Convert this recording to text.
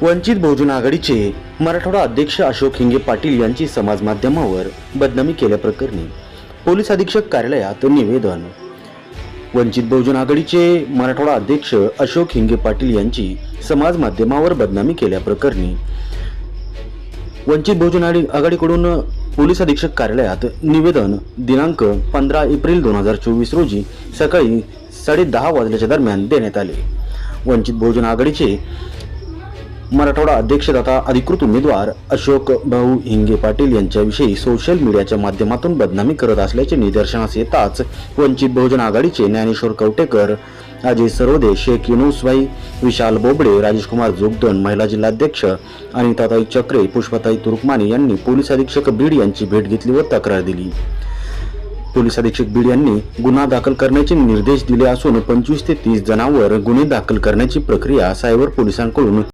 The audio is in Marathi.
वंचित बहुजन आघाडीचे मराठवाडा अध्यक्ष अशोक हिंगे पाटील यांची समाज माध्यमावर बदनामी केल्याप्रकरणी पोलीस अधीक्षक कार्यालयात निवेदन। वंचित बहुजन आघाडीचे मराठवाडा अध्यक्ष अशोक हिंगे पाटील यांची समाज माध्यमावर बदनामी केल्याप्रकरणी वंचित बहुजन आघाडीकडून पोलीस अधीक्षक कार्यालयात निवेदन दिनांक 15 एप्रिल 2024 रोजी सकाळी 10:30 वाजल्याच्या दरम्यान देण्यात आले। वंचित बहुजन आघाडीचे मराठवाडा अध्यक्ष तथा अधिकृत उमेदवार अशोक भाऊ हिंगे पाटील यांच्याविषयी सोशल मीडियाच्या माध्यमातून बदनामी करत असल्याचे निदर्शनास येताच वंचित बहुजन आघाडीचे ज्ञानेश्वर कवटेकर, अजय सरोदे, शेख युनुसभाई, विशाल बोबडे, राजेशकुमार जोगदन, महिला जिल्हाध्यक्ष अनिताताई चक्रे, पुष्पाताई तुर्कमानी यांनी पोलीस अधीक्षक बीड यांची भेट घेतली व तक्रार दिली। पोलीस अधीक्षक बीड यांनी गुन्हा दाखल करण्याचे निर्देश दिले असून 25 ते 30 जणांवर गुन्हे दाखल करण्याची प्रक्रिया सायबर पोलिसांकडून